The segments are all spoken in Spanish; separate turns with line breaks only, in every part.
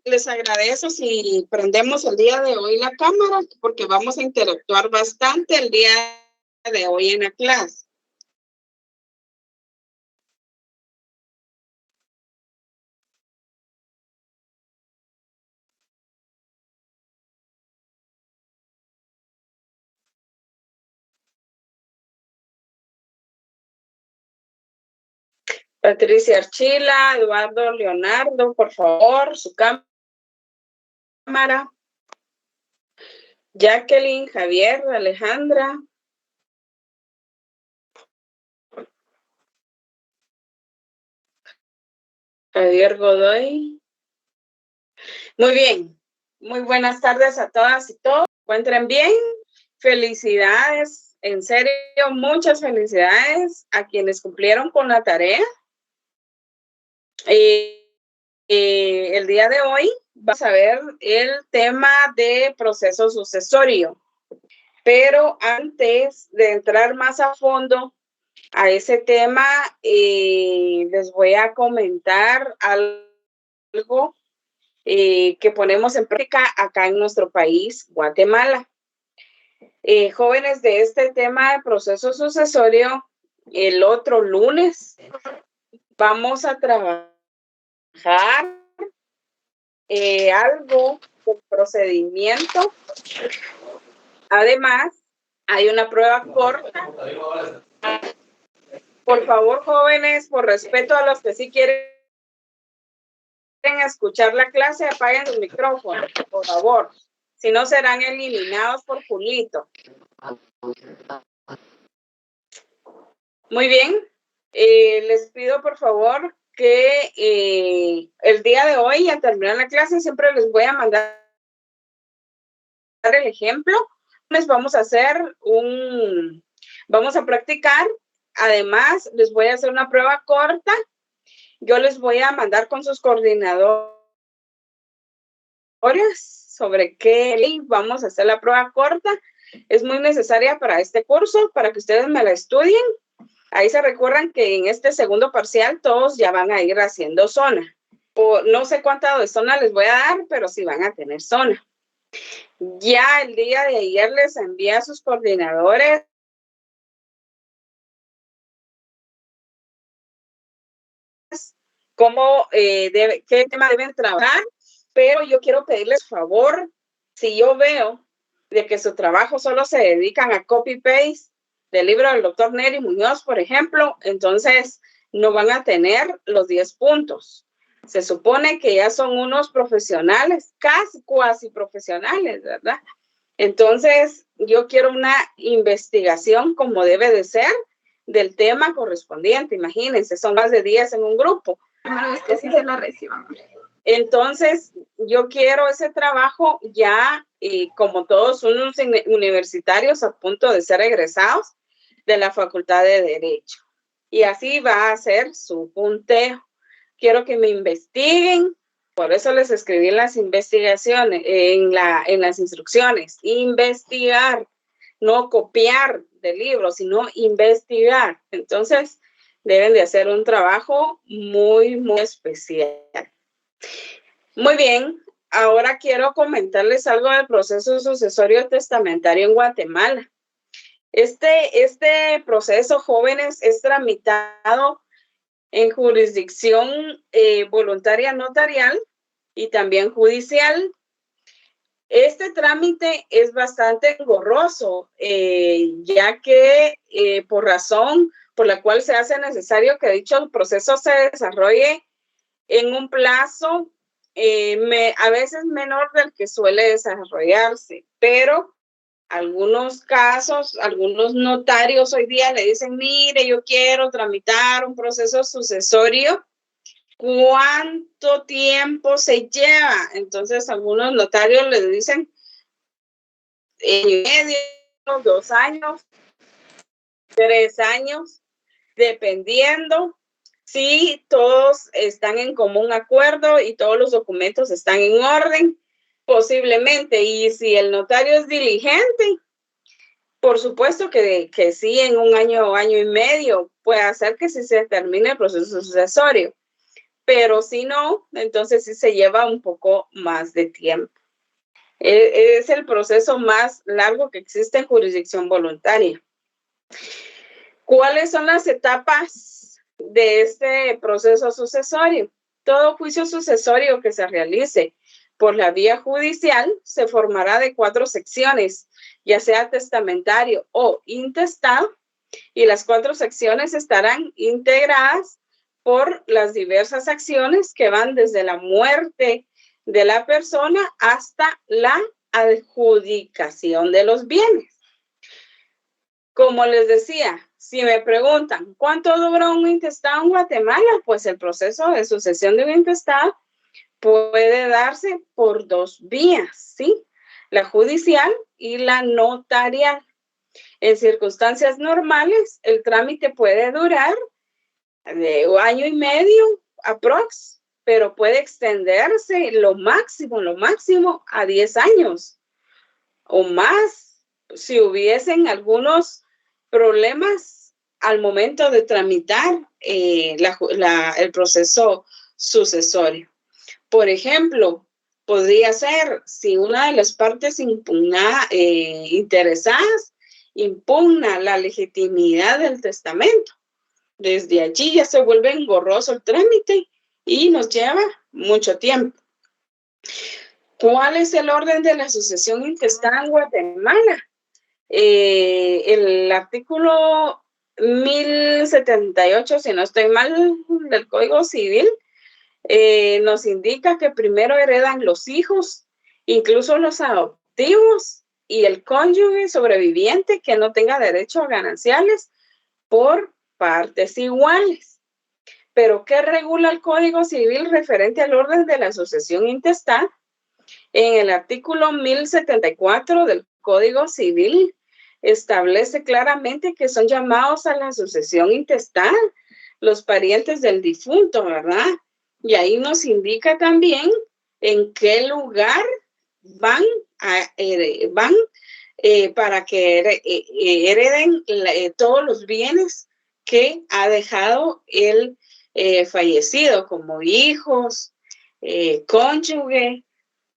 Les agradezco si prendemos el día de hoy la cámara, porque vamos a interactuar bastante el día de hoy en la clase. Patricia Archila, Eduardo Leonardo, por favor, su cámara. Jacqueline, Javier, Alejandra. Javier Godoy. Muy bien. Muy buenas tardes a todas y todos. ¿Se encuentran bien? Felicidades. En serio, muchas felicidades a quienes cumplieron con la tarea. El día de hoy vamos a ver el tema de proceso sucesorio. Pero antes de entrar más a fondo a ese tema, les voy a comentar algo que ponemos en práctica acá en nuestro país, Guatemala. Jóvenes, de este tema de proceso sucesorio, el otro lunes vamos a trabajar algo del procedimiento. Además, hay una prueba corta. Por favor, jóvenes, por respeto a los que sí quieren escuchar la clase, apaguen su micrófono, por favor. Si no, serán eliminados por Julito. Muy bien. Les pido, por favor, que el día de hoy, al terminar la clase, siempre les voy a mandar el ejemplo. Les vamos a hacer vamos a practicar. Además, les voy a hacer una prueba corta. Yo les voy a mandar con sus coordinadores sobre qué vamos a hacer la prueba corta. Es muy necesaria para este curso, para que ustedes me la estudien. Ahí se recuerdan que en este segundo parcial todos ya van a ir haciendo zona. No sé cuánta de zona les voy a dar, pero sí van a tener zona. Ya el día de ayer les envié a sus coordinadores qué tema deben trabajar, pero yo quiero pedirles favor, si yo veo de que su trabajo solo se dedican a copy-paste del libro del doctor Neri Muñoz, por ejemplo, entonces no van a tener los 10 puntos. Se supone que ya son unos profesionales, casi cuasi profesionales, ¿verdad? Entonces, yo quiero una investigación como debe de ser del tema correspondiente. Imagínense, son más de 10 en un grupo.
Es que sí se lo reciban.
Entonces, yo quiero ese trabajo ya, como todos unos universitarios a punto de ser egresados de la Facultad de Derecho. Y así va a ser su punteo. Quiero que me investiguen, por eso les escribí en las investigaciones, en las instrucciones, investigar, no copiar del libro, sino investigar. Entonces, deben de hacer un trabajo muy, muy especial. Muy bien, ahora quiero comentarles algo del proceso sucesorio testamentario en Guatemala. Este proceso, jóvenes, es tramitado en jurisdicción voluntaria notarial y también judicial. Este trámite es bastante engorroso, ya que por razón por la cual se hace necesario que dicho proceso se desarrolle en un plazo a veces menor del que suele desarrollarse, pero algunos casos, algunos notarios hoy día le dicen, mire, yo quiero tramitar un proceso sucesorio, ¿cuánto tiempo se lleva? Entonces algunos notarios le dicen, medio, 2 años, 3 años, dependiendo si todos están en común acuerdo y todos los documentos están en orden, posiblemente. Y si el notario es diligente, por supuesto que sí, en 1 año o año y medio puede hacer que sí se termine el proceso sucesorio. pero si no, entonces sí se lleva un poco más de tiempo. Es el proceso más largo que existe en jurisdicción voluntaria. ¿Cuáles son las etapas de este proceso sucesorio? Todo juicio sucesorio que se realice por la vía judicial se formará de 4 secciones, ya sea testamentario o intestado, y las 4 secciones estarán integradas por las diversas acciones que van desde la muerte de la persona hasta la adjudicación de los bienes. Como les decía, si me preguntan cuánto dura un intestado en Guatemala, pues el proceso de sucesión de un intestado puede darse por 2 vías, ¿sí? La judicial y la notarial. En circunstancias normales, el trámite puede durar de 1 año y medio aprox, pero puede extenderse lo máximo a 10 años o más si hubiesen algunos problemas al momento de tramitar el proceso sucesorio. Por ejemplo, podría ser si una de las partes interesadas impugna la legitimidad del testamento. Desde allí ya se vuelve engorroso el trámite y nos lleva mucho tiempo. ¿Cuál es el orden de la sucesión intestada en Guatemala? El artículo 1078, si no estoy mal, del Código Civil, nos indica que primero heredan los hijos, incluso los adoptivos, y el cónyuge sobreviviente que no tenga derecho a gananciales por partes iguales. Pero ¿qué regula el Código Civil referente al orden de la sucesión intestada? En el artículo 1074 del Código Civil establece claramente que son llamados a la sucesión intestada los parientes del difunto, ¿verdad? Y ahí nos indica también en qué lugar van para que hereden todos los bienes que ha dejado el fallecido, como hijos, cónyuge,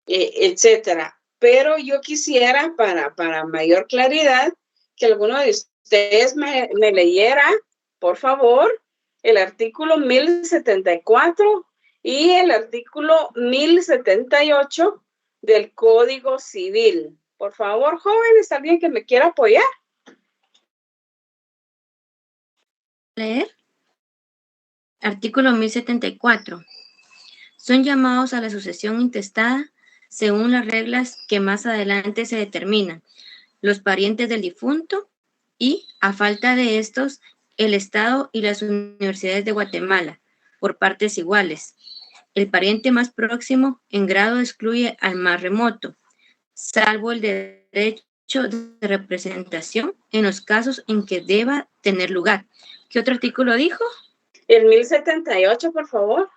etcétera. Pero yo quisiera, para mayor claridad, que alguno de ustedes me leyera, por favor, el artículo 1074 y el artículo 1078 del Código Civil. Por favor, jóvenes, ¿alguien que me quiera apoyar?
Leer. Artículo 1074. Son llamados a la sucesión intestada según las reglas que más adelante se determinan, los parientes del difunto y, a falta de estos, el Estado y las universidades de Guatemala, por partes iguales. El pariente más próximo en grado excluye al más remoto, salvo el derecho de representación en los casos en que deba tener lugar. ¿Qué otro artículo dijo?
El 1078, por favor.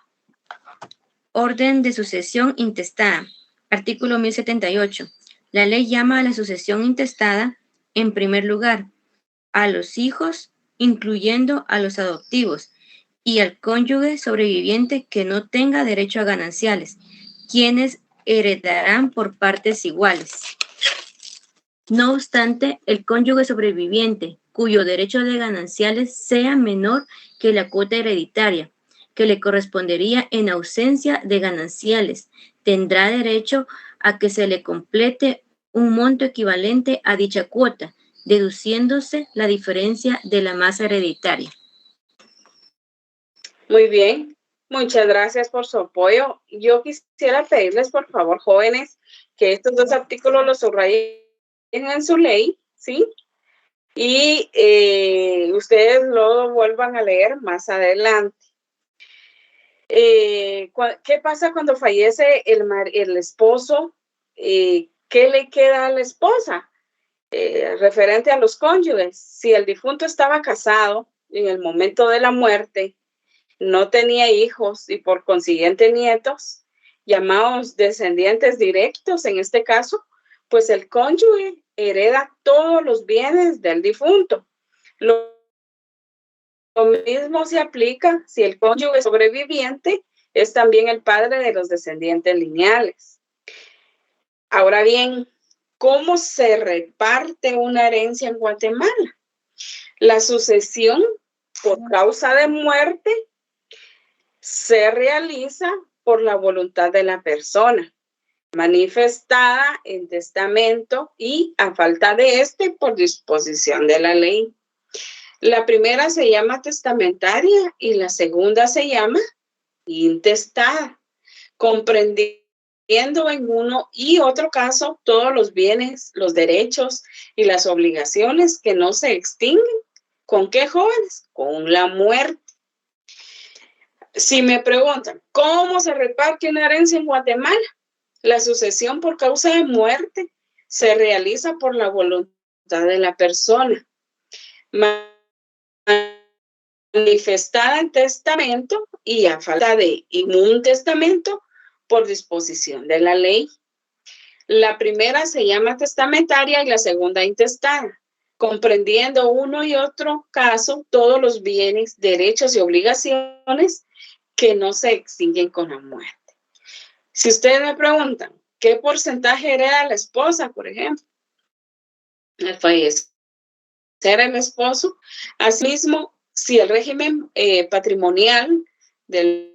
Orden de sucesión intestada. Artículo 1078. La ley llama a la sucesión intestada, en primer lugar, a los hijos, incluyendo a los adoptivos, y al cónyuge sobreviviente que no tenga derecho a gananciales, quienes heredarán por partes iguales. No obstante, el cónyuge sobreviviente, cuyo derecho de gananciales sea menor que la cuota hereditaria, que le correspondería en ausencia de gananciales, tendrá derecho a que se le complete un monto equivalente a dicha cuota, deduciéndose la diferencia de la masa hereditaria.
Muy bien, muchas gracias por su apoyo. Yo quisiera pedirles, por favor, jóvenes, que estos 2 artículos los subrayen en su ley, ¿sí? Y ustedes lo vuelvan a leer más adelante. ¿Qué pasa cuando fallece el esposo? ¿Qué le queda a la esposa? Referente a los cónyuges, si el difunto estaba casado en el momento de la muerte, no tenía hijos y por consiguiente nietos, llamados descendientes directos en este caso, pues el cónyuge hereda todos los bienes del difunto. Lo mismo se aplica si el cónyuge sobreviviente es también el padre de los descendientes lineales. Ahora bien, ¿cómo se reparte una herencia en Guatemala? La sucesión por causa de muerte se realiza por la voluntad de la persona, manifestada en testamento y, a falta de este, por disposición de la ley. La primera se llama testamentaria y la segunda se llama intestada, comprendiendo en uno y otro caso todos los bienes, los derechos y las obligaciones que no se extinguen. ¿Con qué, jóvenes? Con la muerte. Si me preguntan, ¿cómo se reparte una herencia en Guatemala? La sucesión por causa de muerte se realiza por la voluntad de la persona, manifestada en testamento y, a falta de un testamento, por disposición de la ley. La primera se llama testamentaria y la segunda intestada, comprendiendo uno y otro caso todos los bienes, derechos y obligaciones que no se extinguen con la muerte. Si ustedes me preguntan, ¿qué porcentaje hereda la esposa, por ejemplo? Al fallecer el esposo. Asimismo, si el régimen patrimonial del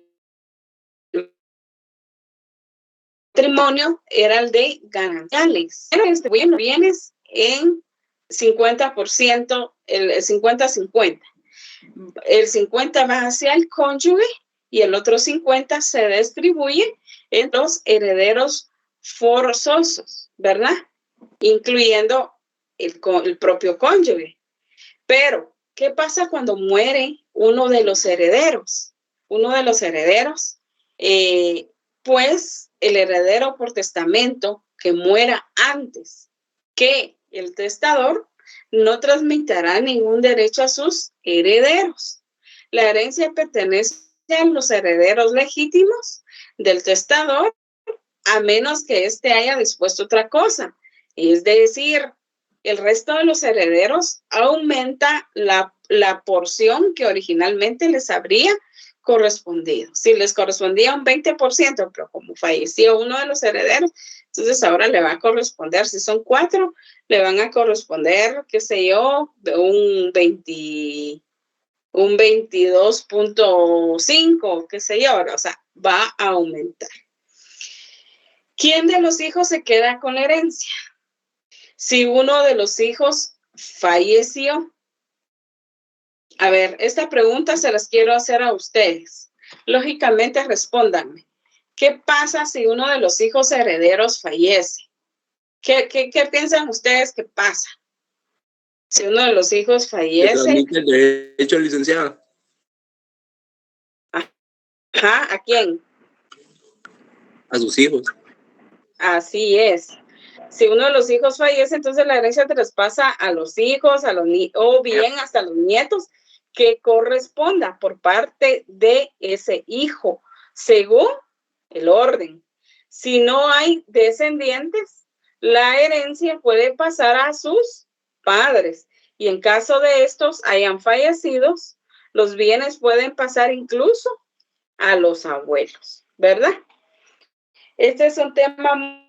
matrimonio era el de gananciales, se distribuyen los bienes en 50%, el 50-50. El 50 va hacia el cónyuge y el otro 50 se distribuye en los herederos forzosos, ¿verdad? Incluyendo el propio cónyuge. Pero, ¿qué pasa cuando muere uno de los herederos? Uno de los herederos, pues el heredero por testamento que muera antes que el testador no transmitirá ningún derecho a sus herederos. La herencia pertenece a los herederos legítimos del testador, a menos que éste haya dispuesto otra cosa. Es decir, el resto de los herederos aumenta la porción que originalmente les habría correspondido. Si les correspondía un 20%, pero como falleció uno de los herederos, entonces ahora le va a corresponder, si son 4, le van a corresponder, qué sé yo, un 22.5, qué sé yo, o sea, va a aumentar. ¿Quién de los hijos se queda con la herencia? Si uno de los hijos falleció. A ver, esta pregunta se las quiero hacer a ustedes. Lógicamente, respóndanme. ¿Qué pasa si uno de los hijos herederos fallece? ¿Qué piensan ustedes que pasa? Si uno de los hijos fallece.
Transmite el derecho, licenciada.
Ajá, ¿a quién?
A sus hijos.
Así es. Si uno de los hijos fallece, entonces la herencia traspasa a los hijos, o bien hasta los nietos, que corresponda por parte de ese hijo, según el orden. Si no hay descendientes, la herencia puede pasar a sus padres. Y en caso de estos hayan fallecidos, los bienes pueden pasar incluso a los abuelos, ¿verdad? Este es un tema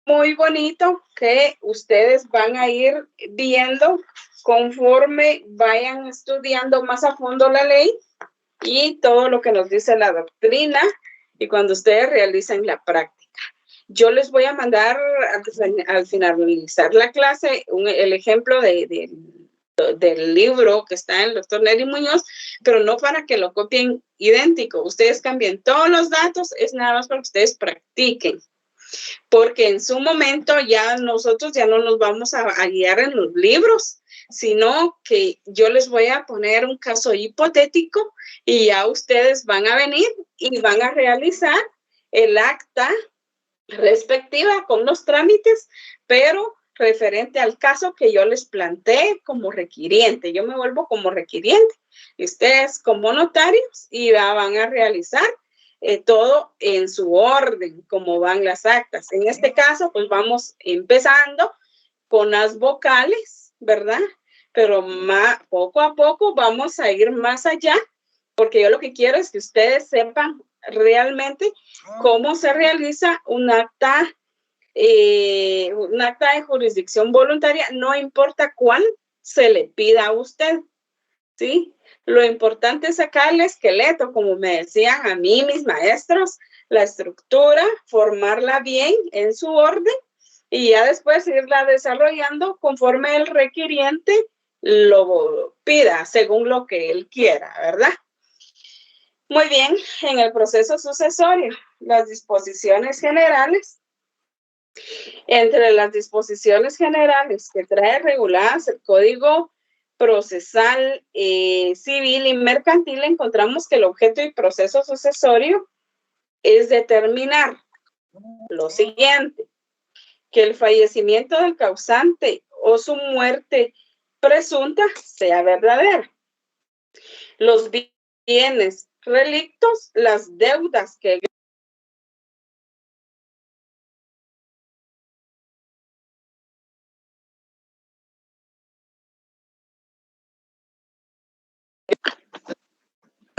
muy bonito que ustedes van a ir viendo conforme vayan estudiando más a fondo la ley y todo lo que nos dice la doctrina y cuando ustedes realicen la práctica. Yo les voy a mandar al finalizar la clase el ejemplo del libro que está en el doctor Neri Muñoz, pero no para que lo copien idéntico. Ustedes cambien todos los datos, es nada más para que ustedes practiquen. Porque en su momento ya nosotros ya no nos vamos a guiar en los libros, sino que yo les voy a poner un caso hipotético y ya ustedes van a venir y van a realizar el acta respectiva con los trámites, pero referente al caso que yo les planteé como requiriente. Yo me vuelvo como requiriente y ustedes como notarios y van a realizar todo en su orden, como van las actas. En este caso, pues vamos empezando con las vocales, ¿verdad? Pero poco a poco vamos a ir más allá, porque yo lo que quiero es que ustedes sepan realmente cómo se realiza un acta de jurisdicción voluntaria, no importa cuál se le pida a usted, ¿sí? Lo importante es sacar el esqueleto, como me decían a mí mis maestros, la estructura, formarla bien en su orden y ya después irla desarrollando conforme el requiriente lo pida, según lo que él quiera, ¿verdad? Muy bien, en el proceso sucesorio, las disposiciones generales. Entre las disposiciones generales que trae reguladas el Código Procesal Civil y Mercantil, encontramos que el objeto y proceso sucesorio es determinar lo siguiente: que el fallecimiento del causante o su muerte presunta sea verdadera. Los bienes, relictos, las deudas que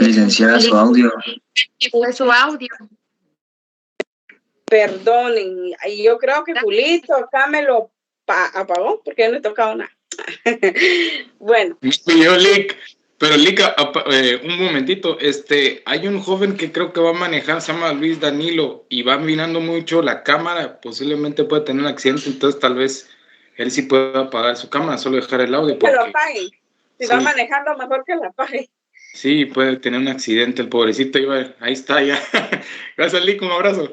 Licenciada, su audio.
Fue su audio.
perdonen, y yo creo que Julito acá me lo apagó porque yo no he tocado nada. Bueno.
Yo, Lick, pero Lick, un momentito, hay un joven que creo que va a manejar, se llama Luis Danilo, y va mirando mucho la cámara, posiblemente puede tener un accidente, entonces tal vez él sí pueda apagar su cámara, solo dejar el audio.
Que lo apague. Si
sí,
va manejando, mejor que lo apague.
Sí, puede tener un accidente, el pobrecito, ahí está ya. Gracias, Lick, un abrazo.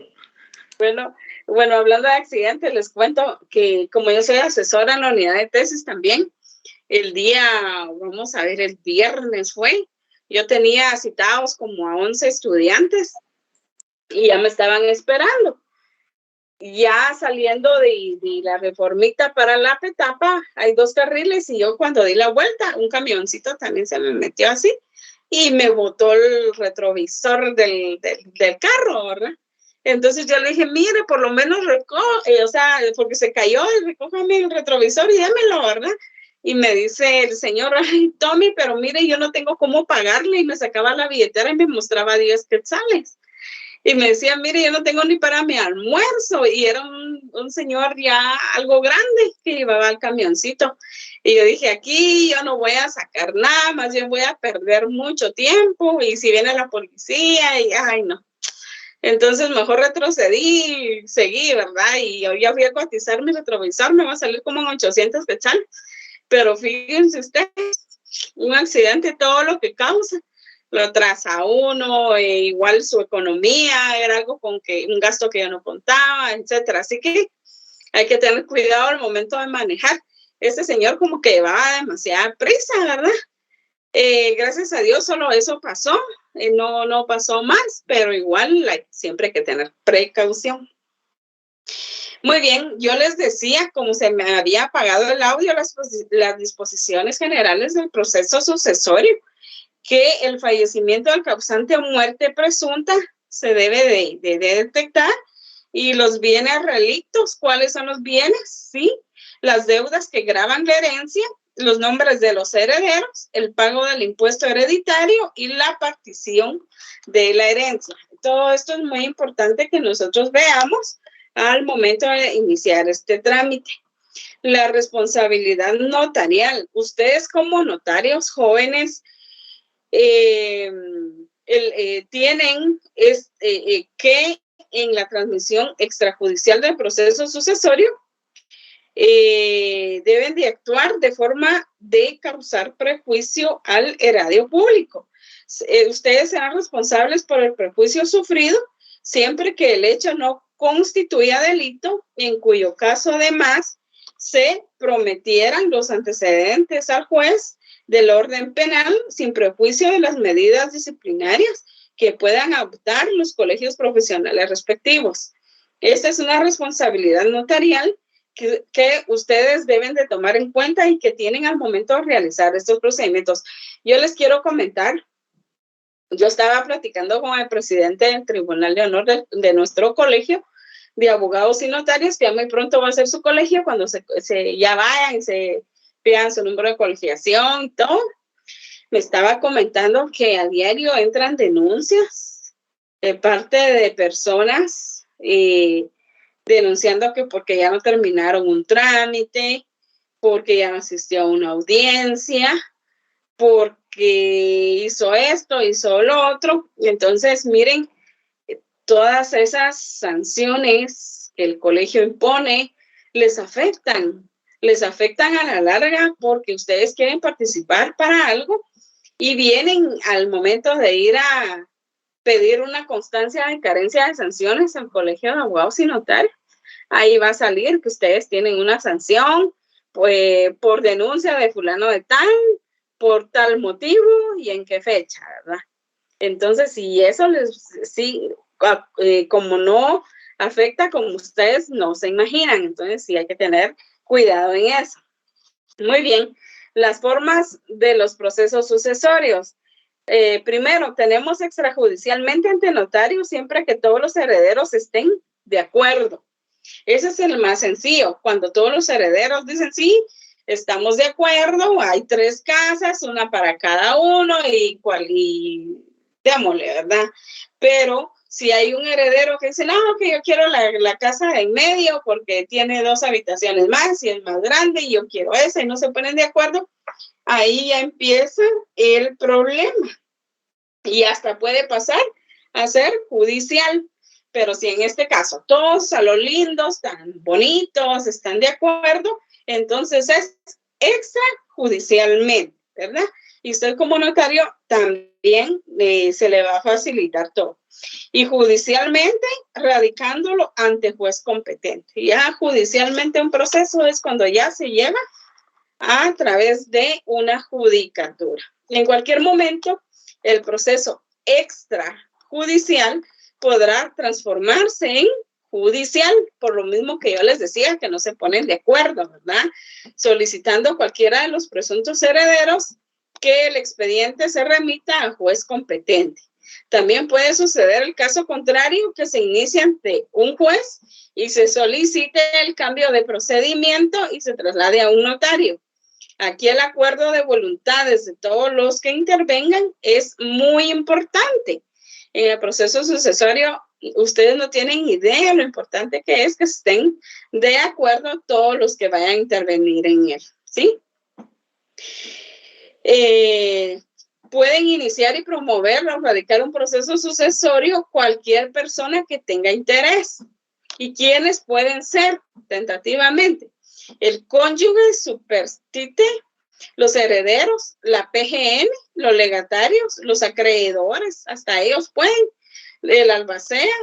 Bueno, hablando de accidentes, les cuento que como yo soy asesora en la unidad de tesis también, el viernes fue, yo tenía citados como a 11 estudiantes y ya me estaban esperando. Ya saliendo de la Reformita para la Petapa, hay 2 carriles y yo cuando di la vuelta, un camioncito también se me metió así y me botó el retrovisor del carro, ¿verdad? Entonces yo le dije, mire, por lo menos porque se cayó, recójame el retrovisor y démelo, ¿verdad? Y me dice el señor, ay, Tommy, pero mire, yo no tengo cómo pagarle, y me sacaba la billetera y me mostraba 10 quetzales. Y me decía, mire, yo no tengo ni para mi almuerzo. Y era un señor ya algo grande que llevaba el camioncito. Y yo dije, aquí yo no voy a sacar nada, más bien voy a perder mucho tiempo. Y si viene la policía, y ay, no. Entonces mejor retrocedí y seguí, ¿verdad? Y yo ya fui a cotizar mi retrovisor, me va a salir como en 800 quetzales. Pero fíjense ustedes, un accidente, todo lo que causa, lo atrasa a uno, igual su economía, era algo con que un gasto que yo no contaba, etcétera. Así que hay que tener cuidado al momento de manejar. Este señor como que llevaba demasiada prisa, ¿verdad? Gracias a Dios solo eso pasó, no pasó más, pero igual siempre hay que tener precaución. Muy bien, yo les decía, como se me había apagado el audio, las disposiciones generales del proceso sucesorio, que el fallecimiento del causante o muerte presunta se debe de detectar, y los bienes relictos, ¿cuáles son los bienes? Sí, las deudas que gravan la herencia, los nombres de los herederos, el pago del impuesto hereditario y la partición de la herencia. Todo esto es muy importante que nosotros veamos al momento de iniciar este trámite. La responsabilidad notarial. Ustedes como notarios jóvenes tienen que en la transmisión extrajudicial del proceso sucesorio deben de actuar de forma de causar prejuicio al erario público. Ustedes serán responsables por el prejuicio sufrido siempre que el hecho no constituya delito, en cuyo caso además se prometieran los antecedentes al juez del orden penal sin prejuicio de las medidas disciplinarias que puedan adoptar los colegios profesionales respectivos. Esta es una responsabilidad notarial que ustedes deben de tomar en cuenta y que tienen al momento de realizar estos procedimientos. Yo les quiero comentar, yo estaba platicando con el presidente del Tribunal de Honor de nuestro colegio de abogados y notarios, que ya muy pronto va a ser su colegio, cuando ya vayan y se pidan su número de colegiación y todo. Me estaba comentando que a diario entran denuncias parte de personas denunciando que porque ya no terminaron un trámite, porque ya no asistió a una audiencia, porque hizo esto, hizo lo otro. Y entonces, miren, todas esas sanciones que el colegio impone les afectan a la larga porque ustedes quieren participar para algo y vienen al momento de ir a pedir una constancia de carencia de sanciones al colegio de abogados y notarios. Ahí va a salir que ustedes tienen una sanción pues, por denuncia de fulano de tal, por tal motivo y en qué fecha, ¿verdad? Entonces, si eso como no afecta como ustedes no se imaginan, entonces sí hay que tener cuidado en eso. Muy bien, las formas de los procesos sucesorios. Primero, tenemos extrajudicialmente ante notario siempre que todos los herederos estén de acuerdo. Ese es el más sencillo, cuando todos los herederos dicen sí, estamos de acuerdo, hay 3 casas, una para cada uno y démosle, ¿verdad? Pero si hay un heredero que dice, no, que yo quiero la casa de en medio porque tiene 2 habitaciones más y es más grande y yo quiero esa y no se ponen de acuerdo, ahí ya empieza el problema y hasta puede pasar a ser judicial. Pero si en este caso todos a lo lindos, tan bonitos, están de acuerdo, entonces es extrajudicialmente, ¿verdad? Y usted como notario también se le va a facilitar todo. Y judicialmente, radicándolo ante juez competente. Ya judicialmente un proceso es cuando ya se lleva a través de una judicatura. Y en cualquier momento, el proceso extrajudicial podrá transformarse en judicial, por lo mismo que yo les decía, que no se ponen de acuerdo, ¿verdad? Solicitando cualquiera de los presuntos herederos que el expediente se remita a juez competente. También puede suceder el caso contrario, que se inicie ante un juez y se solicite el cambio de procedimiento y se traslade a un notario. Aquí el acuerdo de voluntades de todos los que intervengan es muy importante. En el proceso sucesorio, ustedes no tienen idea lo importante que es que estén de acuerdo todos los que vayan a intervenir en él, ¿sí? Pueden iniciar y promover o radicar un proceso sucesorio cualquier persona que tenga interés. ¿Y quiénes pueden ser tentativamente? El cónyuge superstite, los herederos, la PGN, los legatarios, los acreedores, hasta ellos pueden, el albacea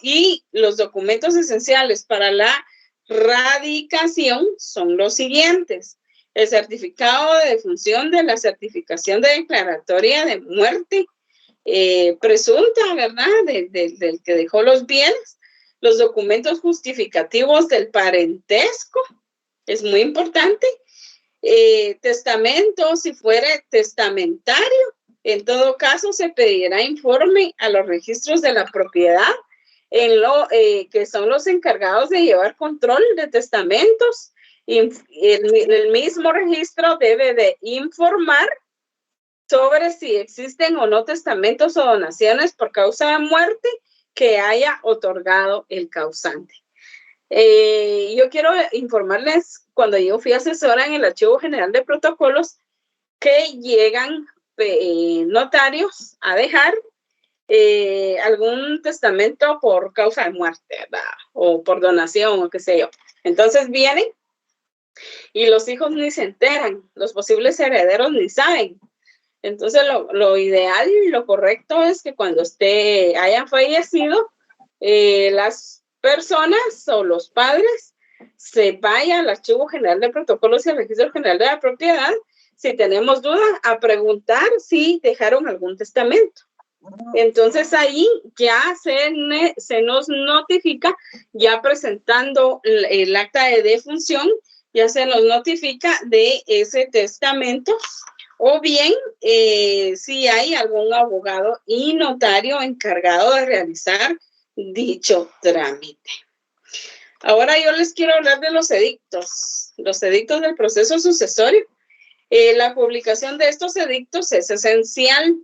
y los documentos esenciales para la radicación son los siguientes. El certificado de defunción de la certificación de declaratoria de muerte presunta, ¿verdad? Del que dejó los bienes, los documentos justificativos del parentesco, es muy importante. Testamento, si fuere testamentario, en todo caso se pedirá informe a los registros de la propiedad, que son los encargados de llevar control de testamentos. Y el mismo registro debe de informar sobre si existen o no testamentos o donaciones por causa de muerte que haya otorgado el causante. Yo quiero informarles, cuando yo fui asesora en el Archivo General de Protocolos, que llegan notarios a dejar algún testamento por causa de muerte, ¿verdad? O por donación o qué sé yo. Entonces vienen y los hijos ni se enteran, los posibles herederos ni saben. Entonces lo ideal y lo correcto es que cuando hayan fallecido, las personas o los padres se vayan al Archivo General de Protocolos y al Registro General de la Propiedad, si tenemos duda, a preguntar si dejaron algún testamento. Entonces ahí ya se nos notifica, ya presentando el acta de defunción, ya se nos notifica de ese testamento, o bien si hay algún abogado y notario encargado de realizar dicho trámite. Ahora yo les quiero hablar de los edictos del proceso sucesorio. La publicación de estos edictos es esencial.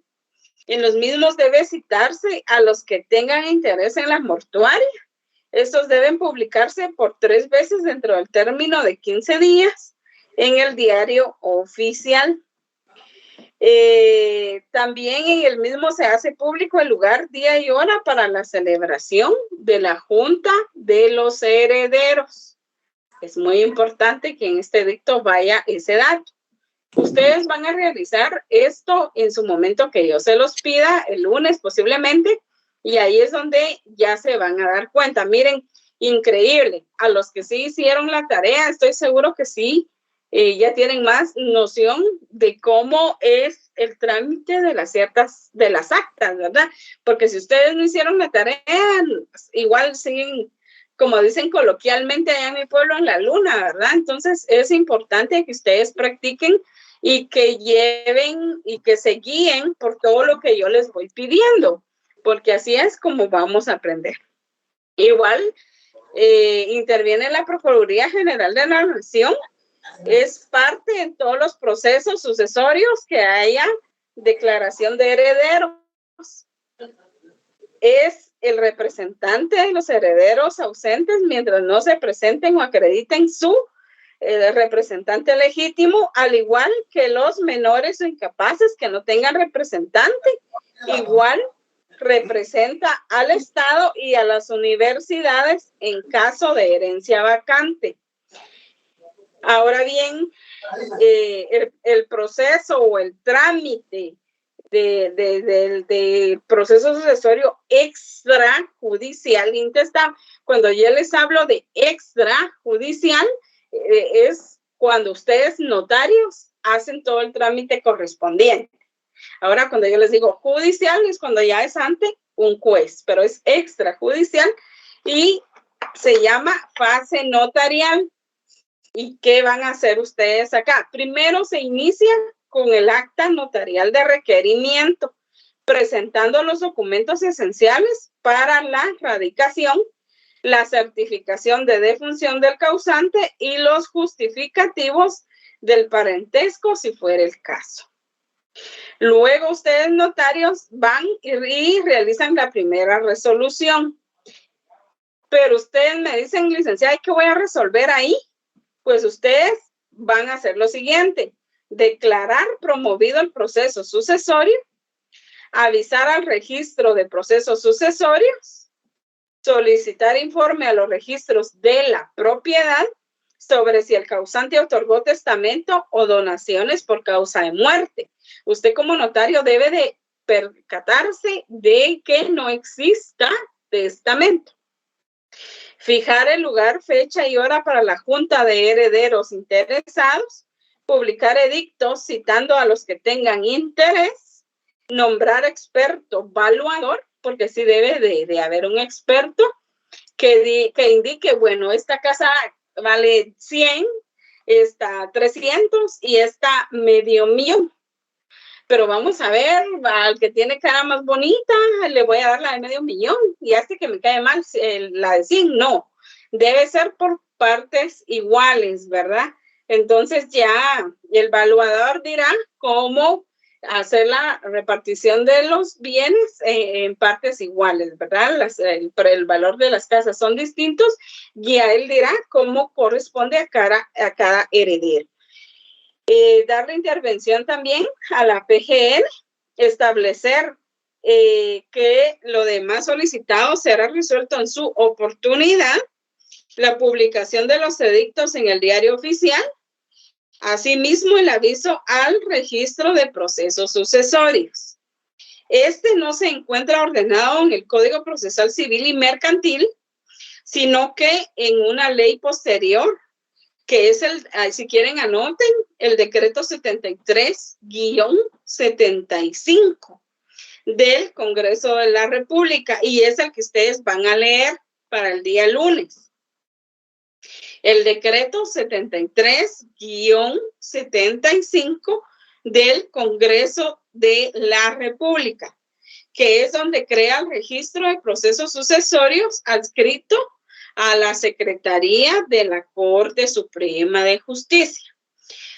En los mismos debe citarse a los que tengan interés en la mortuaria. Estos deben publicarse por 3 veces dentro del término de 15 días en el diario oficial. También en el mismo se hace público el lugar, día y hora para la celebración de la Junta de los Herederos. Es muy importante que en este edicto vaya ese dato. Ustedes van a realizar esto en su momento que yo se los pida, el lunes posiblemente, y ahí es donde ya se van a dar cuenta. Miren, increíble. A los que sí hicieron la tarea, estoy seguro que sí, ya tienen más noción de cómo es el trámite de las actas, ¿verdad? Porque si ustedes no hicieron la tarea, igual siguen, como dicen coloquialmente allá en mi pueblo, en la luna, ¿verdad? Entonces es importante que ustedes practiquen y que lleven y que se guíen por todo lo que yo les voy pidiendo, porque así es como vamos a aprender. Igual interviene la Procuraduría General de la Nación. Es parte en todos los procesos sucesorios que haya declaración de herederos. Es el representante de los herederos ausentes mientras no se presenten o acrediten su representante legítimo, al igual que los menores o incapaces que no tengan representante. Igual representa al Estado y a las universidades en caso de herencia vacante. Ahora bien, el proceso o el trámite del proceso sucesorio extrajudicial intestable, cuando yo les hablo de extrajudicial, es cuando ustedes notarios hacen todo el trámite correspondiente. Ahora, cuando yo les digo judicial, es cuando ya es ante un juez, pero es extrajudicial y se llama fase notarial. ¿Y qué van a hacer ustedes acá? Primero se inicia con el acta notarial de requerimiento, presentando los documentos esenciales para la radicación, la certificación de defunción del causante y los justificativos del parentesco, si fuera el caso. Luego ustedes notarios van y realizan la primera resolución. Pero ustedes me dicen, licenciada, ¿qué voy a resolver ahí? Pues ustedes van a hacer lo siguiente: declarar promovido el proceso sucesorio, avisar al registro de procesos sucesorios, solicitar informe a los registros de la propiedad sobre si el causante otorgó testamento o donaciones por causa de muerte. Usted como notario debe de percatarse de que no exista testamento. Fijar el lugar, fecha y hora para la junta de herederos interesados, publicar edictos citando a los que tengan interés, nombrar experto evaluador, porque sí debe de haber un experto que indique, bueno, esta casa vale 100, esta 300 y esta $500,000. Pero vamos a ver, al que tiene cara más bonita, le voy a dar la de $500,000 y a este que me cae mal, la de 100, no. Debe ser por partes iguales, ¿verdad? Entonces ya el evaluador dirá cómo hacer la repartición de los bienes en partes iguales, ¿verdad? Pero el valor de las casas son distintos y a él dirá cómo corresponde a cada heredero. Darle intervención también a la PGN, establecer que lo demás solicitado será resuelto en su oportunidad, la publicación de los edictos en el diario oficial, asimismo el aviso al registro de procesos sucesorios. Este no se encuentra ordenado en el Código Procesal Civil y Mercantil, sino que en una ley posterior, que es si quieren anoten, el decreto 73-75 del Congreso de la República, y es el que ustedes van a leer para el día lunes. El decreto 73-75 del Congreso de la República, que es donde crea el registro de procesos sucesorios adscrito a la Secretaría de la Corte Suprema de Justicia,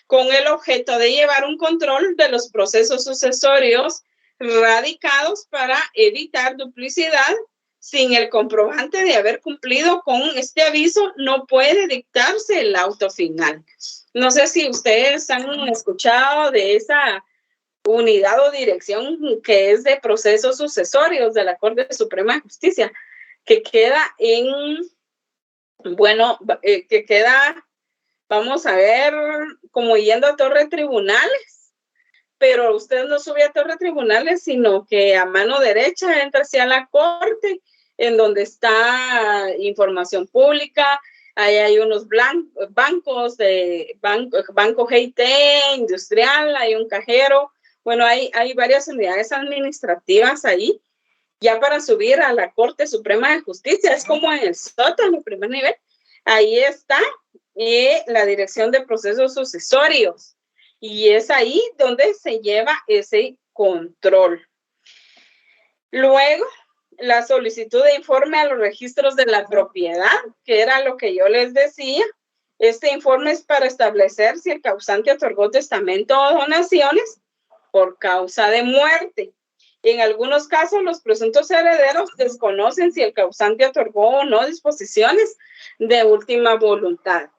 con el objeto de llevar un control de los procesos sucesorios radicados para evitar duplicidad. Sin el comprobante de haber cumplido con este aviso, no puede dictarse el auto final. No sé si ustedes han escuchado de esa unidad o dirección que es de procesos sucesorios de la Corte Suprema de Justicia, que queda vamos a ver, como yendo a Torre Tribunales, pero usted no sube a Torre Tribunales, sino que a mano derecha entra hacia la Corte, en donde está información pública. Ahí hay unos bancos de banco GIT, industrial, hay un cajero. Bueno, hay varias unidades administrativas ahí, ya para subir a la Corte Suprema de Justicia. Es como en el sótano, primer nivel. Ahí está la Dirección de Procesos Sucesorios. Y es ahí donde se lleva ese control. Luego, la solicitud de informe a los registros de la propiedad, que era lo que yo les decía. Este informe es para establecer si el causante otorgó testamento o donaciones por causa de muerte. En algunos casos, los presuntos herederos desconocen si el causante otorgó o no disposiciones de última voluntad,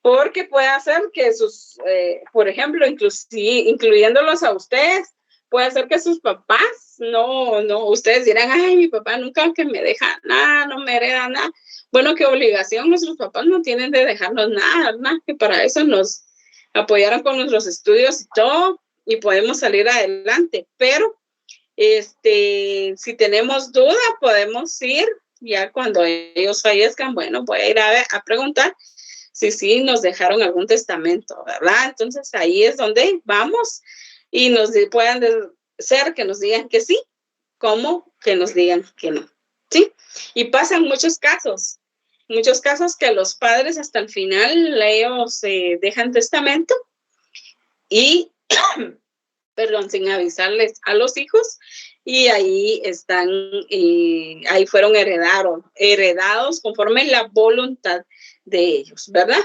porque puede hacer que por ejemplo, incluyéndolos a ustedes, puede ser que sus papás, ustedes dirán, ay, mi papá nunca que me deja nada, no me hereda nada. Bueno, qué obligación, nuestros papás no tienen de dejarnos nada, ¿verdad? Que para eso nos apoyaron con nuestros estudios y todo, y podemos salir adelante. Pero, si tenemos duda, podemos ir, ya cuando ellos fallezcan, bueno, voy a ir a preguntar si sí nos dejaron algún testamento, ¿verdad? Entonces, ahí es donde vamos y puedan ser que nos digan que sí, como que nos digan que no, ¿sí? Y pasan muchos casos que los padres hasta el final ellos dejan testamento y, sin avisarles a los hijos, y ahí están, ahí fueron heredados conforme la voluntad de ellos, ¿verdad?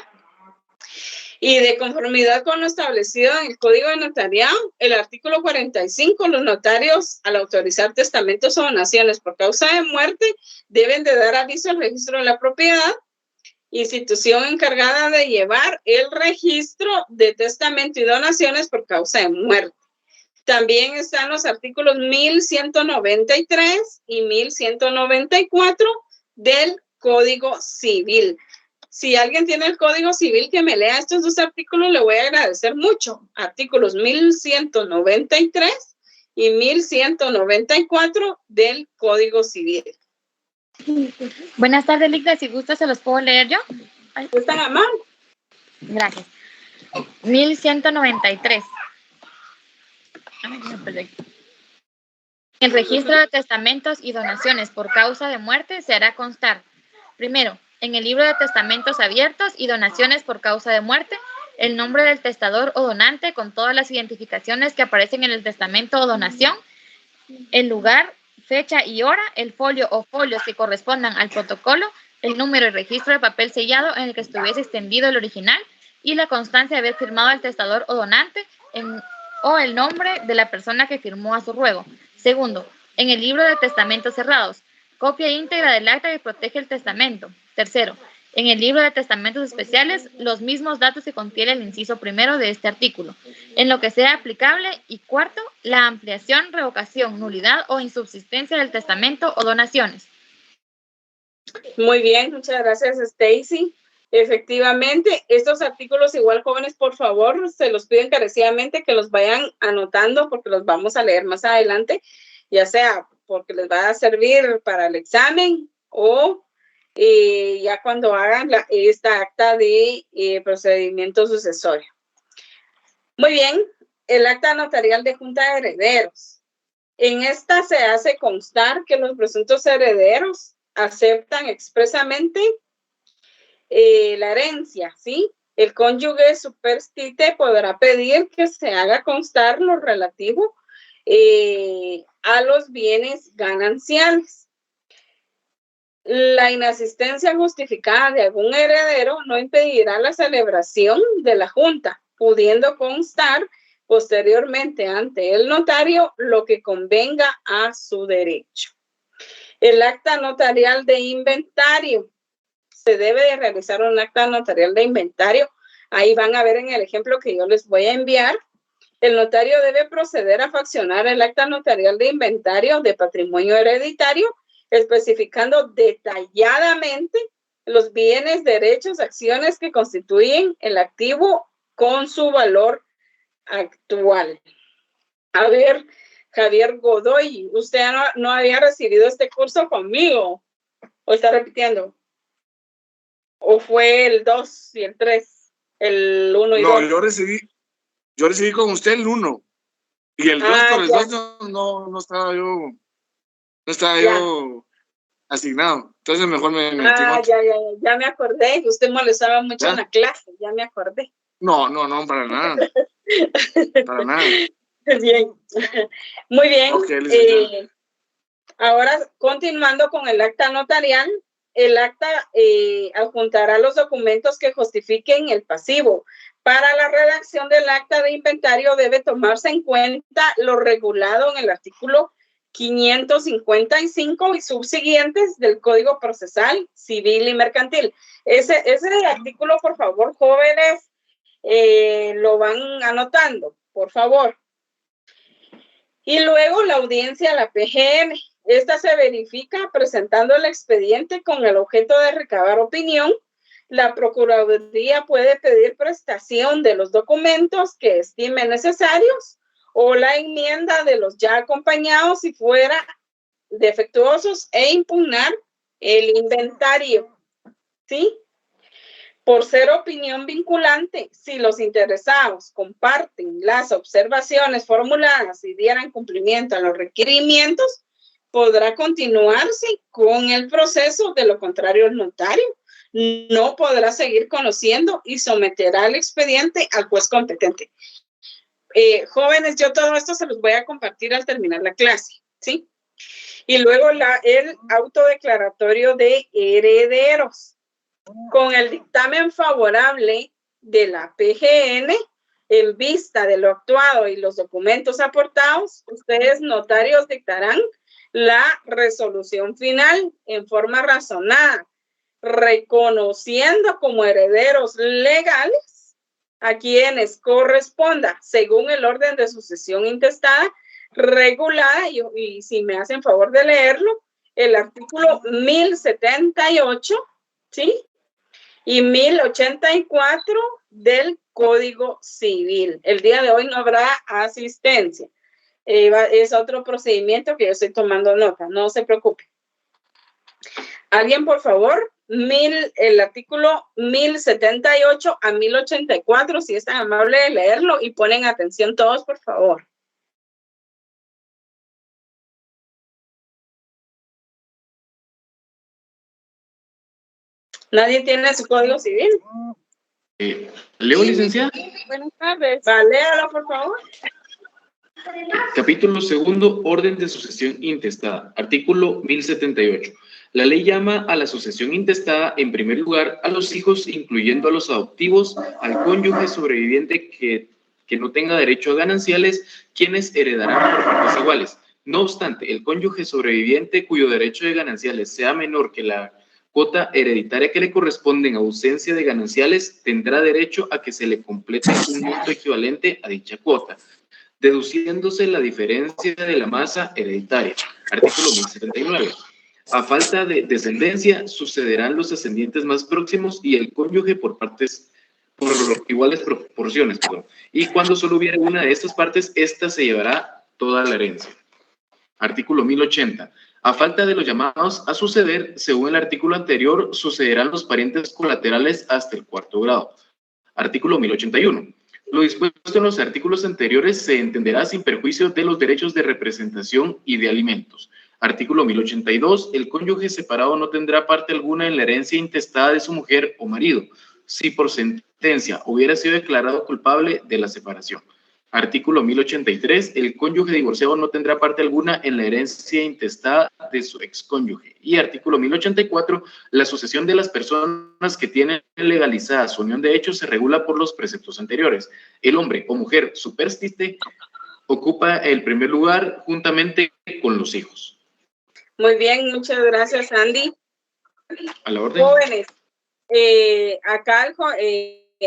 Y de conformidad con lo establecido en el Código de Notariado, el artículo 45, los notarios, al autorizar testamentos o donaciones por causa de muerte, deben de dar aviso al registro de la propiedad, institución encargada de llevar el registro de testamento y donaciones por causa de muerte. También están los artículos 1193 y 1194 del Código Civil. Si alguien tiene el Código Civil que me lea estos dos artículos, le voy a agradecer mucho. Artículos 1193 y 1194 del Código Civil.
Buenas tardes, Ligda. Si gusta, ¿se los puedo leer yo?
¿Están a mano?
Gracias. 1193. El registro de testamentos y donaciones por causa de muerte se hará constar, primero, en el libro de testamentos abiertos y donaciones por causa de muerte, el nombre del testador o donante con todas las identificaciones que aparecen en el testamento o donación, el lugar, fecha y hora, el folio o folios que correspondan al protocolo, el número y registro de papel sellado en el que estuviese extendido el original y la constancia de haber firmado al testador o donante o el nombre de la persona que firmó a su ruego. Segundo, en el libro de testamentos cerrados, copia íntegra del acta que protege el testamento. Tercero, en el libro de testamentos especiales, los mismos datos que contiene el inciso primero de este artículo, en lo que sea aplicable. Y cuarto, la ampliación, revocación, nulidad o insubsistencia del testamento o donaciones.
Muy bien, muchas gracias, Stacy. Efectivamente, estos artículos, igual, jóvenes, por favor, se los pido encarecidamente que los vayan anotando porque los vamos a leer más adelante, ya sea porque les va a servir para el examen o ya cuando hagan esta acta de procedimiento sucesorio. Muy bien, el acta notarial de junta de herederos. En esta se hace constar que los presuntos herederos aceptan expresamente la herencia, ¿sí? El cónyuge superstite podrá pedir que se haga constar lo relativo a los bienes gananciales. La inasistencia justificada de algún heredero no impedirá la celebración de la junta, pudiendo constar posteriormente ante el notario lo que convenga a su derecho. El acta notarial de inventario. Se debe de realizar un acta notarial de inventario. Ahí van a ver en el ejemplo que yo les voy a enviar. El notario debe proceder a faccionar el acta notarial de inventario de patrimonio hereditario, especificando detalladamente los bienes, derechos, acciones que constituyen el activo con su valor actual. A ver, Javier Godoy, ¿usted no había recibido este curso conmigo? ¿O está repitiendo? ¿O fue el 2 y el 3? El 1 y 2.
No, yo recibí con usted el 1. Y el 2 por el 2 no estaba yo asignado. Entonces mejor me metí.
Ya me acordé. Usted molestaba mucho en la clase. Ya me acordé.
No, para nada. Para nada.
Bien. Muy bien.
Okay,
ahora, continuando con el acta notarial, el acta adjuntará los documentos que justifiquen el pasivo. Para la redacción del acta de inventario debe tomarse en cuenta lo regulado en el artículo 555 y subsiguientes del Código Procesal Civil y Mercantil. Ese artículo, por favor, jóvenes, lo van anotando, por favor. Y luego la audiencia a la PGM. Esta se verifica presentando el expediente con el objeto de recabar opinión. La Procuraduría puede pedir prestación de los documentos que estime necesarios o la enmienda de los ya acompañados si fuera defectuosos e impugnar el inventario. ¿Sí? Por ser opinión vinculante, si los interesados comparten las observaciones formuladas y dieran cumplimiento a los requerimientos, podrá continuarse con el proceso. De lo contrario, el notario no podrá seguir conociendo y someterá el expediente al juez competente. Jóvenes, yo todo esto se los voy a compartir al terminar la clase, ¿sí? Y luego el autodeclaratorio de herederos. Con el dictamen favorable de la PGN, en vista de lo actuado y los documentos aportados, ustedes notarios dictarán la resolución final en forma razonada, reconociendo como herederos legales a quienes corresponda, según el orden de sucesión intestada, regulada, y si me hacen favor de leerlo, el artículo 1078, ¿sí? Y 1084 del Código Civil. El día de hoy no habrá asistencia. Es otro procedimiento que yo estoy tomando nota, no se preocupe. Alguien, por favor, el artículo 1078 a 1084, si es tan amable de leerlo y ponen atención todos, por favor. ¿Nadie tiene su Código Civil?
¿Leo, licenciada?
Buenas tardes. Léalo, por favor.
Capítulo 2, orden de sucesión intestada. Artículo 1078. La ley llama a la sucesión intestada, en primer lugar, a los hijos, incluyendo a los adoptivos, al cónyuge sobreviviente que no tenga derecho a gananciales, quienes heredarán por partes iguales. No obstante, el cónyuge sobreviviente cuyo derecho de gananciales sea menor que la cuota hereditaria que le corresponde en ausencia de gananciales, tendrá derecho a que se le complete un monto equivalente a dicha cuota, deduciéndose la diferencia de la masa hereditaria. Artículo 1079. A falta de descendencia, sucederán los descendientes más próximos y el cónyuge por iguales proporciones. Y cuando solo hubiera una de estas partes, ésta se llevará toda la herencia. Artículo 1080. A falta de los llamados a suceder, según el artículo anterior, sucederán los parientes colaterales hasta el 4º grado. Artículo 1081. Lo dispuesto en los artículos anteriores se entenderá sin perjuicio de los derechos de representación y de alimentos. Artículo 1082. El cónyuge separado no tendrá parte alguna en la herencia intestada de su mujer o marido, si por sentencia hubiera sido declarado culpable de la separación. Artículo 1083. El cónyuge divorciado no tendrá parte alguna en la herencia intestada de su excónyuge. Y artículo 1084. La sucesión de las personas que tienen legalizada su unión de hecho se regula por los preceptos anteriores. El hombre o mujer superstite ocupa el primer lugar juntamente con los hijos.
Muy bien, muchas gracias, Andy.
A la orden.
Jóvenes, acá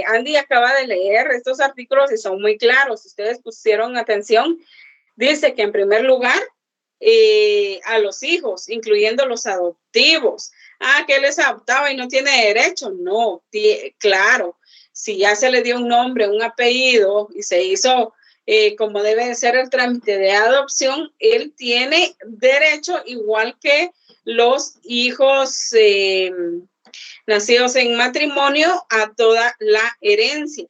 Andy acaba de leer estos artículos y son muy claros. Si ustedes pusieron atención, dice que en primer lugar a los hijos, incluyendo los adoptivos. Que él es adoptado y no tiene derecho. No, claro, si ya se le dio un nombre, un apellido y se hizo como debe de ser el trámite de adopción, él tiene derecho igual que los hijos nacidos en matrimonio a toda la herencia.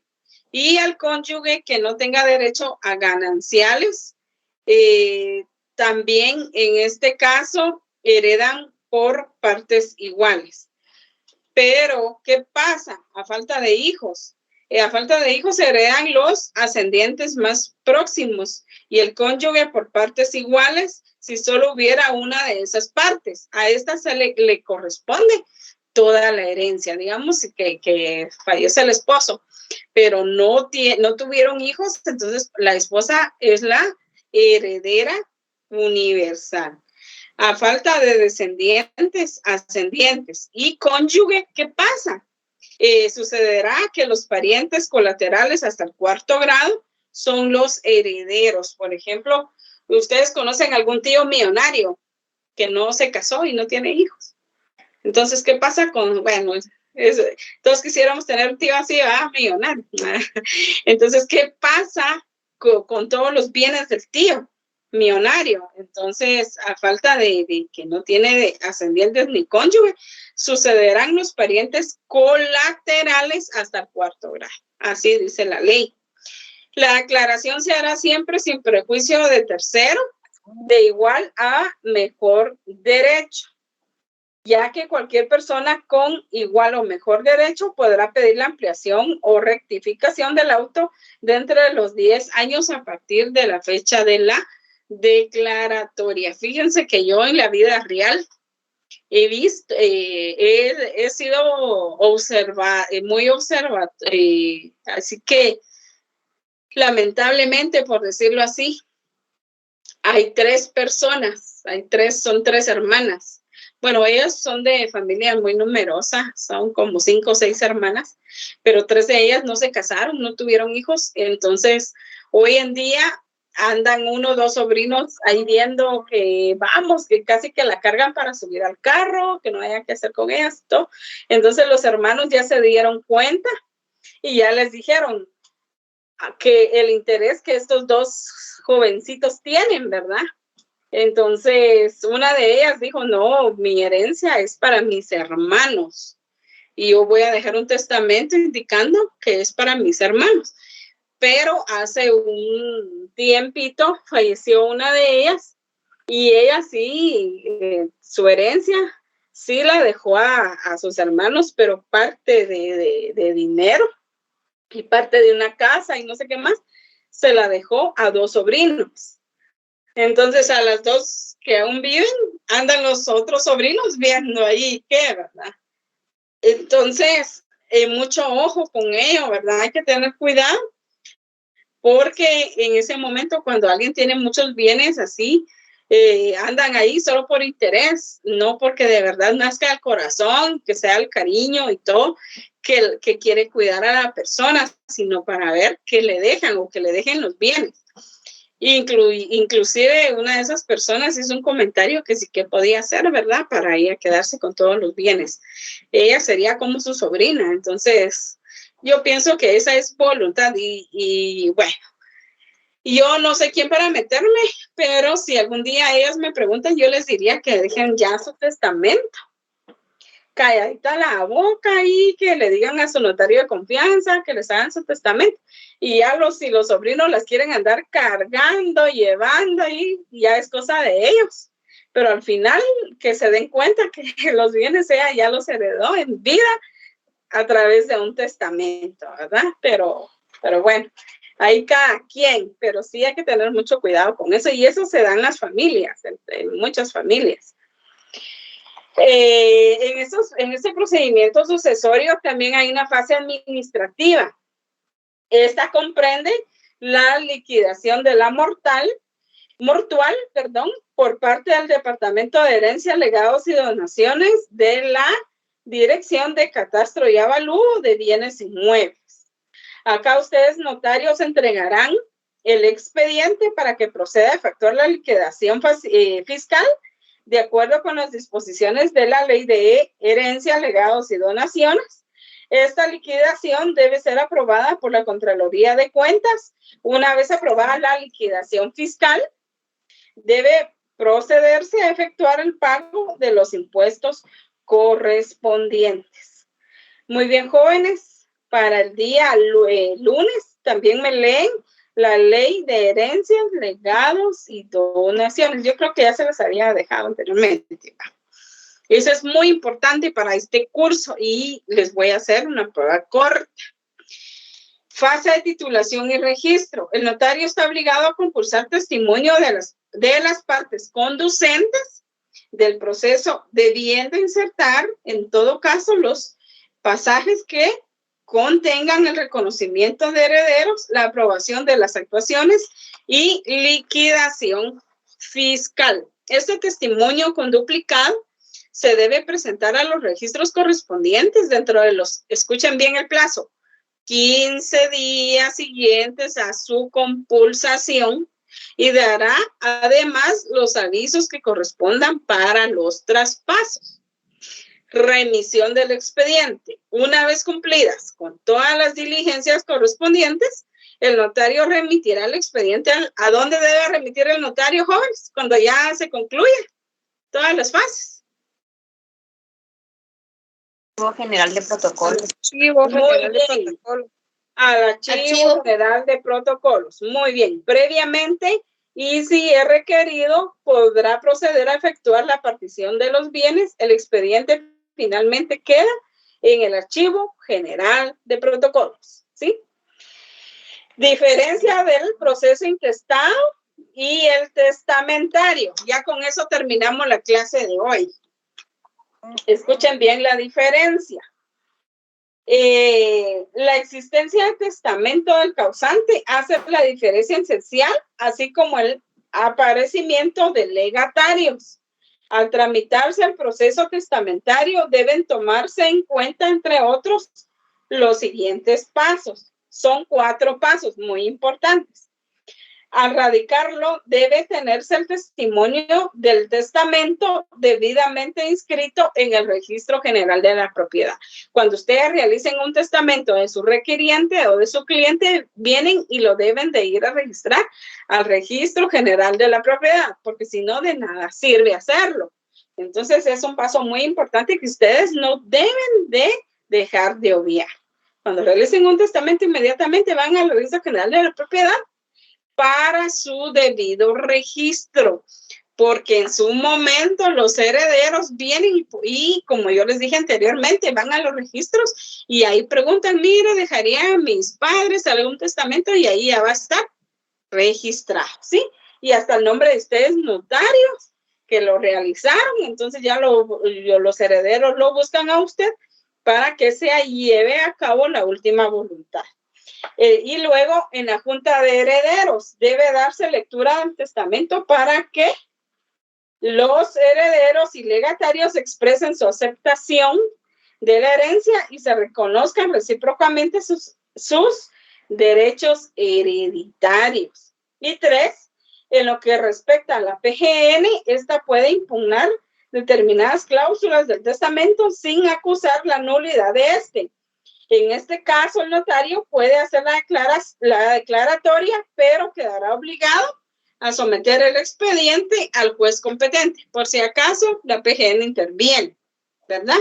Y al cónyuge que no tenga derecho a gananciales, también en este caso heredan por partes iguales. Pero, ¿qué pasa? A falta de hijos heredan los ascendientes más próximos y el cónyuge por partes iguales si solo hubiera una de esas partes. A esta le corresponde toda la herencia, digamos que fallece el esposo, pero no tuvieron hijos, entonces la esposa es la heredera universal. A falta de descendientes, ascendientes y cónyuge, ¿qué pasa? Sucederá que los parientes colaterales hasta el 4º grado son los herederos. Por ejemplo, ustedes conocen algún tío millonario que no se casó y no tiene hijos. Entonces, ¿qué pasa con, todos quisiéramos tener un tío así, millonario. Entonces, ¿qué pasa con todos los bienes del tío millonario? Entonces, a falta de que no tiene ascendientes ni cónyuge, sucederán los parientes colaterales hasta el 4º grado. Así dice la ley. La aclaración se hará siempre sin prejuicio de tercero, de igual a mejor derecho, ya que cualquier persona con igual o mejor derecho podrá pedir la ampliación o rectificación del auto dentro de los 10 años a partir de la fecha de la declaratoria. Fíjense que yo en la vida real he visto, he sido muy observada, así que lamentablemente, por decirlo así, hay 3 personas, son 3 hermanas. Bueno, ellas son de familia muy numerosa, son como 5 o 6 hermanas, pero 3 de ellas no se casaron, no tuvieron hijos. Entonces, hoy en día andan 1 o 2 sobrinos ahí viendo que casi que la cargan para subir al carro, que no haya que hacer con ellas, todo. Entonces, los hermanos ya se dieron cuenta y ya les dijeron que el interés que estos 2 jovencitos tienen, ¿verdad? Entonces, una de ellas dijo, no, mi herencia es para mis hermanos y yo voy a dejar un testamento indicando que es para mis hermanos. Pero hace un tiempito falleció una de ellas y ella sí, su herencia sí la dejó a sus hermanos, pero parte de dinero y parte de una casa y no sé qué más, se la dejó a 2 sobrinos. Entonces, a las 2 que aún viven, andan los otros sobrinos viendo ahí qué, ¿verdad? Entonces, mucho ojo con ello, ¿verdad? Hay que tener cuidado, porque en ese momento, cuando alguien tiene muchos bienes así, andan ahí solo por interés, no porque de verdad nazca el corazón, que sea el cariño y todo, que quiere cuidar a la persona, sino para ver qué le dejan o que le dejen los bienes. Inclusive una de esas personas hizo un comentario que sí que podía hacer, ¿verdad? Para ella quedarse con todos los bienes. Ella sería como su sobrina. Entonces, yo pienso que esa es voluntad y bueno, yo no sé quién para meterme, pero si algún día ellos me preguntan, yo les diría que dejen ya su testamento. Calladita la boca y que le digan a su notario de confianza que les hagan su testamento. Y ya si los sobrinos las quieren andar cargando, llevando ahí, ya es cosa de ellos. Pero al final que se den cuenta que los bienes ella ya los heredó en vida a través de un testamento, ¿verdad? Pero bueno, Ahí cada quien, pero sí hay que tener mucho cuidado con eso, y eso se da en las familias, en muchas familias. En este procedimiento sucesorio también hay una fase administrativa. Esta comprende la liquidación de la mortual, por parte del Departamento de Herencia, Legados y Donaciones de la Dirección de Catastro y Avalúo de Bienes Inmuebles. Acá ustedes, notarios, entregarán el expediente para que proceda a efectuar la liquidación fiscal de acuerdo con las disposiciones de la Ley de Herencia, Legados y Donaciones. Esta liquidación debe ser aprobada por la Contraloría de Cuentas. Una vez aprobada la liquidación fiscal, debe procederse a efectuar el pago de los impuestos correspondientes. Muy bien, jóvenes, para el día lunes también me leen la Ley de Herencias, Legados y Donaciones. Yo creo que ya se las había dejado anteriormente. Eso es muy importante para este curso y les voy a hacer una prueba corta. Fase de titulación y registro. El notario está obligado a concursar testimonio de las partes conducentes del proceso, debiendo insertar, en todo caso, los pasajes que contengan el reconocimiento de herederos, la aprobación de las actuaciones y liquidación fiscal. Este testimonio con duplicado se debe presentar a los registros correspondientes dentro de los, escuchen bien el plazo, 15 días siguientes a su compulsación, y dará además los avisos que correspondan para los traspasos. Remisión del expediente. Una vez cumplidas con todas las diligencias correspondientes, el notario remitirá el expediente. ¿A dónde debe remitir el notario, jóvenes? Cuando ya se concluya todas las fases.
Archivo General de Protocolos.
Archivo General de Protocolos. Al Archivo General de Protocolos. Muy bien. Previamente, y si es requerido, podrá proceder a efectuar la partición de los bienes. El expediente finalmente queda en el Archivo General de Protocolos. ¿Sí? Diferencia del proceso intestado y el testamentario. Ya con eso terminamos la clase de hoy. Escuchen bien la diferencia. La existencia del testamento del causante hace la diferencia esencial, así como el aparecimiento de legatarios. Al tramitarse el proceso testamentario, deben tomarse en cuenta, entre otros, los siguientes pasos. Son 4 pasos muy importantes. Al radicarlo, debe tenerse el testimonio del testamento debidamente inscrito en el Registro General de la Propiedad. Cuando ustedes realicen un testamento de su requiriente o de su cliente, vienen y lo deben de ir a registrar al Registro General de la Propiedad, porque si no, de nada sirve hacerlo. Entonces, es un paso muy importante que ustedes no deben de dejar de obviar. Cuando realicen un testamento, inmediatamente van al Registro General de la Propiedad para su debido registro, porque en su momento los herederos vienen y como yo les dije anteriormente, van a los registros y ahí preguntan, mire, dejaría a mis padres algún testamento, y ahí ya va a estar registrado, ¿sí? Y hasta el nombre de ustedes, notarios, que lo realizaron, entonces ya los herederos lo buscan a usted para que se lleve a cabo la última voluntad. Y luego en la Junta de Herederos debe darse lectura del testamento para que los herederos y legatarios expresen su aceptación de la herencia y se reconozcan recíprocamente sus derechos hereditarios. Y 3, en lo que respecta a la PGN, esta puede impugnar determinadas cláusulas del testamento sin acusar la nulidad de este. En este caso, el notario puede hacer la declaratoria, pero quedará obligado a someter el expediente al juez competente, por si acaso la PGN interviene, ¿verdad?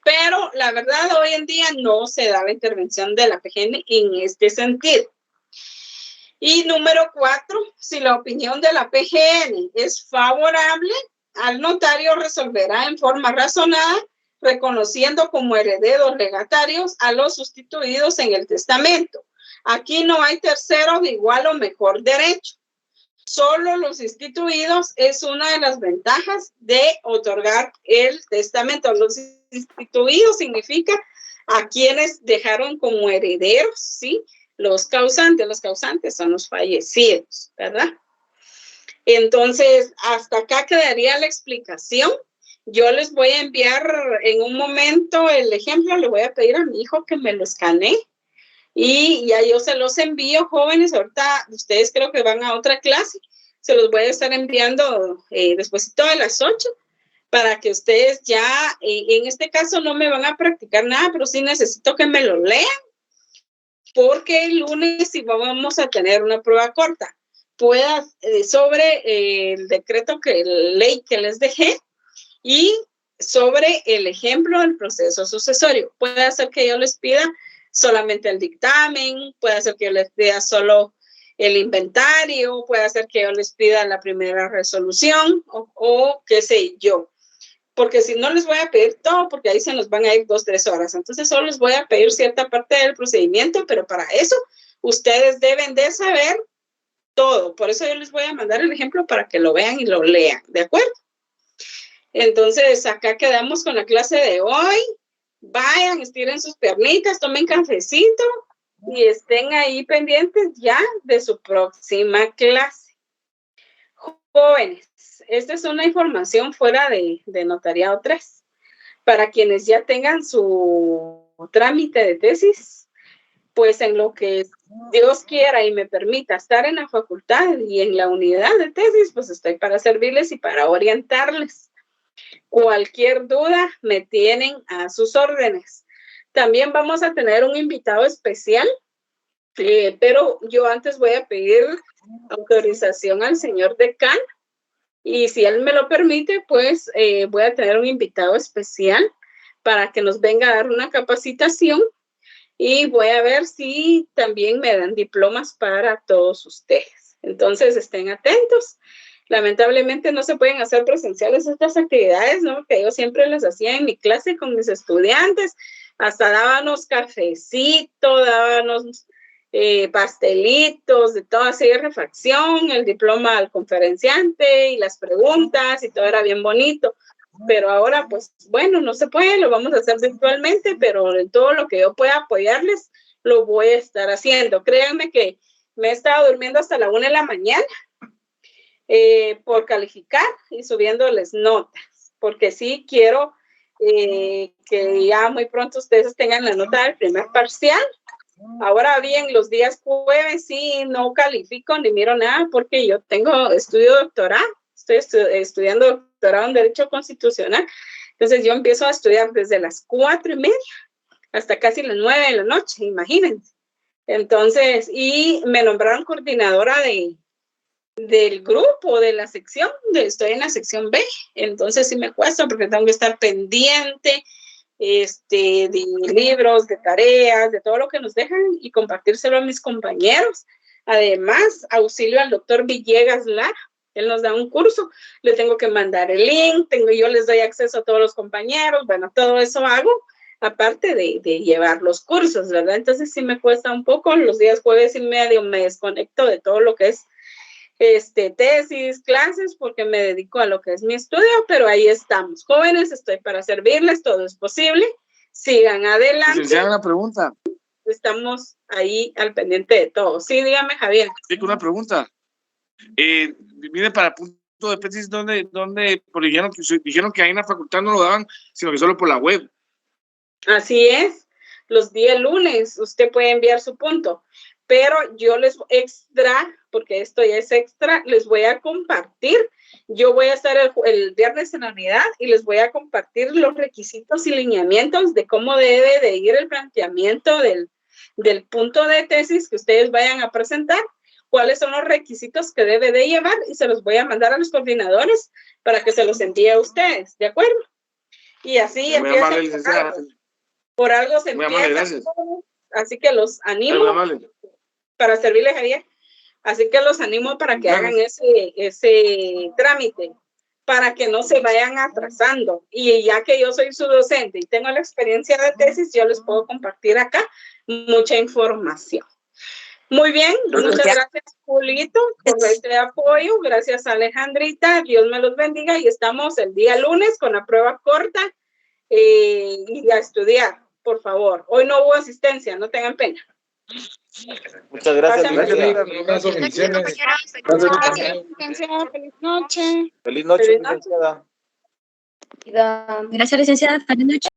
Pero la verdad, hoy en día no se da la intervención de la PGN en este sentido. Y número 4, si la opinión de la PGN es favorable, al notario resolverá en forma razonada, reconociendo como herederos legatarios a los sustituidos en el testamento. Aquí no hay tercero de igual o mejor derecho. Solo los instituidos es una de las ventajas de otorgar el testamento. Los instituidos significa a quienes dejaron como herederos, ¿sí? Los causantes son los fallecidos, ¿verdad? Entonces, hasta acá quedaría la explicación. Yo les voy a enviar en un momento el ejemplo, le voy a pedir a mi hijo que me lo escanee y ya yo se los envío, jóvenes. Ahorita ustedes creo que van a otra clase, se los voy a estar enviando despuesito de las 8 para que ustedes ya, en este caso no me van a practicar nada, pero sí necesito que me lo lean, porque el lunes sí vamos a tener una prueba corta. Sobre el decreto ley que les dejé y sobre el ejemplo del proceso sucesorio. Puede ser que yo les pida solamente el dictamen, puede ser que yo les pida solo el inventario, puede ser que yo les pida la primera resolución o qué sé yo. Porque si no les voy a pedir todo, porque ahí se nos van a ir 2, 3 horas. Entonces solo les voy a pedir cierta parte del procedimiento, pero para eso ustedes deben de saber todo. Por eso yo les voy a mandar el ejemplo para que lo vean y lo lean, ¿de acuerdo? Entonces, acá quedamos con la clase de hoy. Vayan, estiren sus piernitas, tomen cafecito y estén ahí pendientes ya de su próxima clase. Jóvenes, esta es una información fuera de Notariado 3. Para quienes ya tengan su trámite de tesis, pues en lo que Dios quiera y me permita estar en la facultad y en la unidad de tesis, pues estoy para servirles y para orientarles. Cualquier duda me tienen a sus órdenes. También vamos a tener un invitado especial, pero yo antes voy a pedir autorización al señor decano y si él me lo permite, pues voy a tener un invitado especial para que nos venga a dar una capacitación y voy a ver si también me dan diplomas para todos ustedes. Entonces, estén atentos. Lamentablemente no se pueden hacer presenciales estas actividades, ¿no? Que yo siempre las hacía en mi clase con mis estudiantes. Hasta dábamos cafecito, dábamos pastelitos, de todo así de refacción, el diploma al conferenciante y las preguntas y todo era bien bonito. Pero ahora, pues, bueno, no se puede, lo vamos a hacer virtualmente, pero en todo lo que yo pueda apoyarles, lo voy a estar haciendo. Créanme que me he estado durmiendo hasta la 1 de la mañana por calificar y subiéndoles notas, porque sí quiero que ya muy pronto ustedes tengan la nota del primer parcial. Ahora bien, los días jueves sí no califico ni miro nada porque yo estudio doctorado. Estoy estudiando doctorado en Derecho Constitucional. Entonces yo empiezo a estudiar desde las 4:30 hasta casi las 9 de la noche, imagínense. Entonces, y me nombraron coordinadora del grupo, de la sección, estoy en la sección B. Entonces sí me cuesta porque tengo que estar pendiente de libros, de tareas, de todo lo que nos dejan y compartírselo a mis compañeros. Además, auxilio al doctor Villegas Lara. Él nos da un curso, le tengo que mandar el link, yo les doy acceso a todos los compañeros, bueno, todo eso hago, aparte de llevar los cursos, ¿verdad? Entonces sí me cuesta un poco, los días jueves y medio me desconecto de todo lo que es tesis, clases, porque me dedico a lo que es mi estudio, pero ahí estamos. Jóvenes, estoy para servirles, todo es posible, sigan adelante.
Licenciada, una pregunta.
Estamos ahí al pendiente de todo. Sí, dígame, Javier.
Tengo una pregunta. Mire, para punto de tesis, ¿dónde? Porque dijeron que ahí en la facultad no lo daban, sino que solo por la web.
Así es. Los días lunes usted puede enviar su punto, pero yo porque esto ya es extra, les voy a compartir. Yo voy a estar el viernes en la unidad y les voy a compartir los requisitos y lineamientos de cómo debe de ir el planteamiento del punto de tesis que ustedes vayan a presentar. Cuáles son los requisitos que debe de llevar y se los voy a mandar a los coordinadores para que se los envíe a ustedes, ¿de acuerdo? Y así empieza. Por algo se empieza. Así que los animo para servirles, Javier. Así que los animo para que hagan ese trámite, para que no se vayan atrasando. Y ya que yo soy su docente y tengo la experiencia de tesis, yo les puedo compartir acá mucha información. Muy bien, muchas gracias, Julito, por este apoyo. Gracias, Alejandrita. Dios me los bendiga. Y estamos el día lunes con la prueba corta y a estudiar, por favor. Hoy no hubo asistencia, no tengan pena.
Muchas gracias.
Gracias, bendiciones.
Feliz noche.
Feliz noche, licenciada.
Gracias, licenciada. Feliz noche.